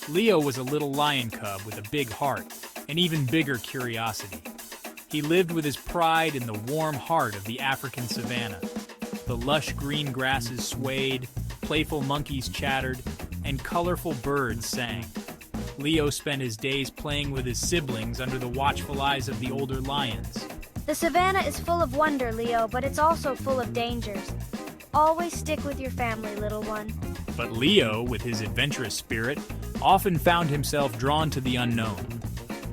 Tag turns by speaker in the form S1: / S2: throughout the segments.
S1: Leo was a little lion cub with a big heart, and even bigger curiosity. He lived with his pride in the warm heart of the African savanna. The lush green grasses swayed, playful monkeys chattered, and colorful birds sang. Leo spent his days playing with his siblings under the watchful eyes of the older lions.
S2: The savannah is full of wonder, Leo, but it's also full of dangers. Always stick with your family, little one.
S1: But Leo, with his adventurous spirit, often found himself drawn to the unknown.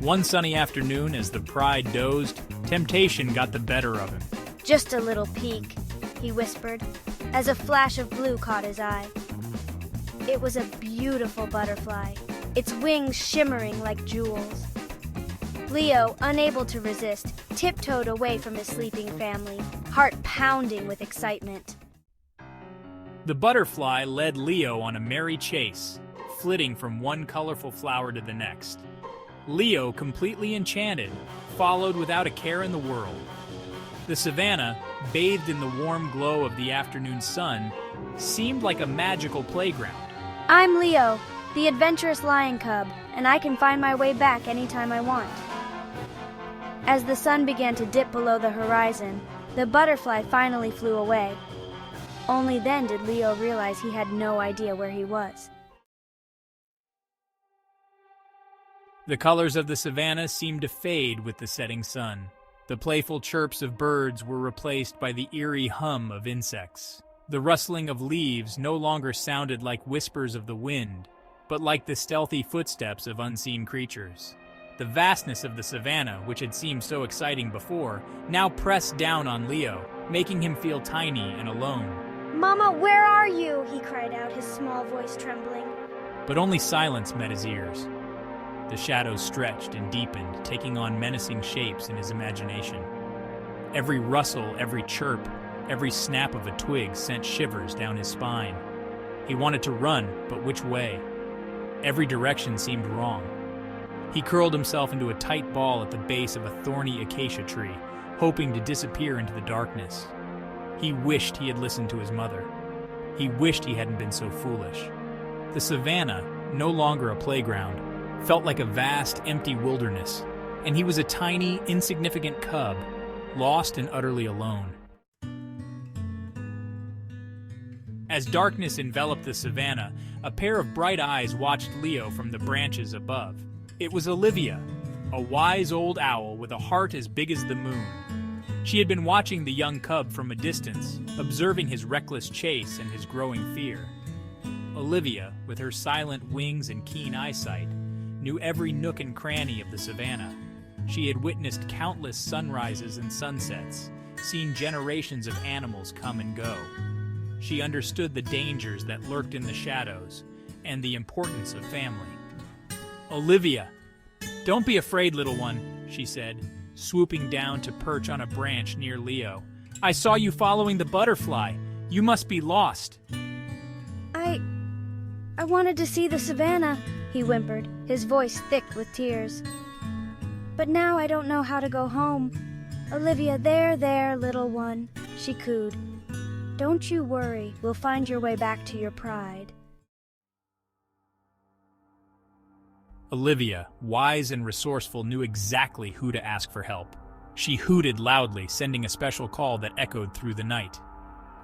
S1: One sunny afternoon, as the pride dozed, temptation got the better of him.
S2: Just a little peek, he whispered, as a flash of blue caught his eye. It was a beautiful butterfly, its wings shimmering like jewels. Leo, unable to resist, tiptoed away from his sleeping family, heart pounding with excitement.
S1: The butterfly led Leo on a merry chase, flitting from one colorful flower to the next. Leo, completely enchanted, followed without a care in the world. The savannah, bathed in the warm glow of the afternoon sun, seemed like a magical playground.
S2: I'm Leo, the adventurous lion cub, and I can find my way back anytime I want. As the sun began to dip below the horizon, the butterfly finally flew away. Only then did Leo realize he had no idea where he was.
S1: The colors of the savannah seemed to fade with the setting sun. The playful chirps of birds were replaced by the eerie hum of insects. The rustling of leaves no longer sounded like whispers of the wind, but like the stealthy footsteps of unseen creatures. The vastness of the savannah, which had seemed so exciting before, now pressed down on Leo, making him feel tiny and alone.
S2: "Mama, where are you?" he cried out, his small voice trembling.
S1: But only silence met his ears. The shadows stretched and deepened, taking on menacing shapes in his imagination. Every rustle, every chirp, every snap of a twig sent shivers down his spine. He wanted to run, but which way? Every direction seemed wrong. He curled himself into a tight ball at the base of a thorny acacia tree, hoping to disappear into the darkness. He wished he had listened to his mother. He wished he hadn't been so foolish. The savannah, no longer a playground, felt like a vast, empty wilderness, and he was a tiny, insignificant cub, lost and utterly alone. As darkness enveloped the savannah, a pair of bright eyes watched Leo from the branches above. It was Olivia, a wise old owl with a heart as big as the moon. She had been watching the young cub from a distance, observing his reckless chase and his growing fear. Olivia, with her silent wings and keen eyesight, knew every nook and cranny of the savannah. She had witnessed countless sunrises and sunsets, seen generations of animals come and go. She understood the dangers that lurked in the shadows and the importance of family. "Olivia, don't be afraid, little one," she said, swooping down to perch on a branch near Leo. "I saw you following the butterfly. You must be lost."
S2: I wanted to see the savannah," he whimpered, his voice thick with tears. "But now I don't know how to go home. Olivia, there, little one," she cooed. "Don't you worry, we'll find your way back to your pride."
S1: Olivia, wise and resourceful, knew exactly who to ask for help. She hooted loudly, sending a special call that echoed through the night.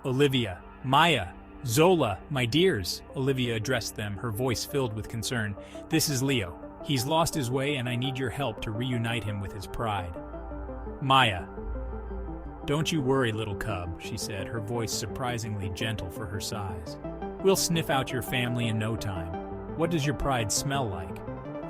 S1: "Olivia, Maya, Zola, my dears," Olivia addressed them, her voice filled with concern. "This is Leo. He's lost his way and I need your help to reunite him with his pride." "Maya, don't you worry, little cub," she said, her voice surprisingly gentle for her size. "We'll sniff out your family in no time. What does your pride smell like?"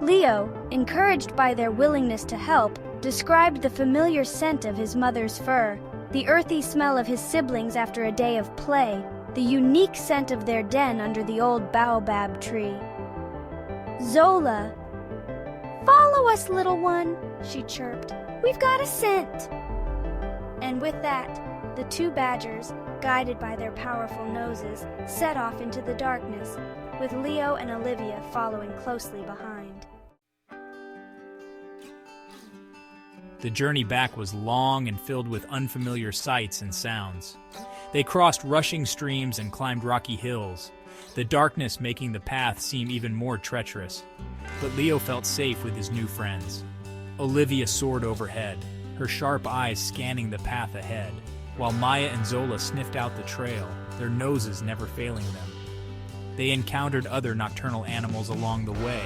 S2: Leo, encouraged by their willingness to help, described the familiar scent of his mother's fur, the earthy smell of his siblings after a day of play, the unique scent of their den under the old baobab tree. "Zola, follow us, little one," she chirped. "We've got a scent." And with that, the two badgers, guided by their powerful noses, set off into the darkness, with Leo and Olivia following closely behind.
S1: The journey back was long and filled with unfamiliar sights and sounds. They crossed rushing streams and climbed rocky hills. the darkness making the path seem even more treacherous. But Leo felt safe with his new friends. Olivia soared overhead, her sharp eyes scanning the path ahead, while Maya and Zola sniffed out the trail, their noses never failing them. They encountered other nocturnal animals along the way,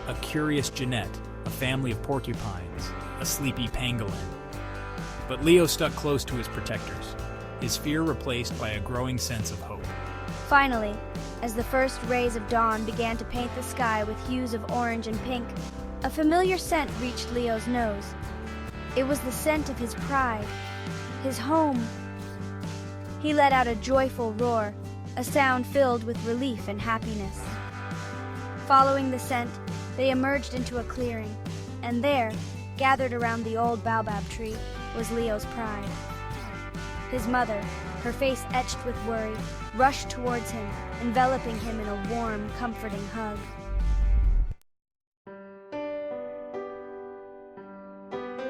S1: a curious genet, a family of porcupines, a sleepy pangolin. But Leo stuck close to his protectors, his fear replaced by a growing sense of hope.
S2: Finally, as the first rays of dawn began to paint the sky with hues of orange and pink, a familiar scent reached Leo's nose. It was the scent of his pride, his home. He let out a joyful roar, a sound filled with relief and happiness. Following the scent, they emerged into a clearing, and there, gathered around the old baobab tree, was Leo's pride. His mother, her face etched with worry, rushed towards him, enveloping him in a warm, comforting hug.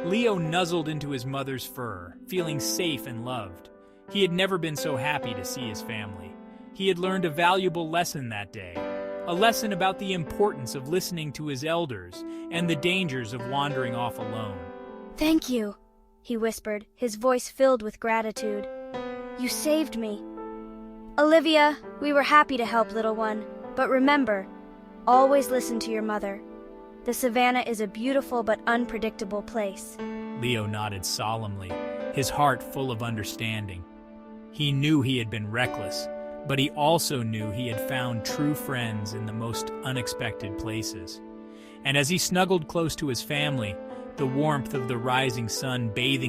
S1: Leo nuzzled into his mother's fur, feeling safe and loved. He had never been so happy to see his family. He had learned a valuable lesson that day, a lesson about the importance of listening to his elders and the dangers of wandering off alone.
S2: "Thank you," he whispered, his voice filled with gratitude. "You saved me." "Olivia, we were happy to help, little one. But remember, always listen to your mother. The savannah is a beautiful but unpredictable place."
S1: Leo nodded solemnly, his heart full of understanding. He knew he had been reckless, but he also knew he had found true friends in the most unexpected places. And as he snuggled close to his family, the warmth of the rising sun bathing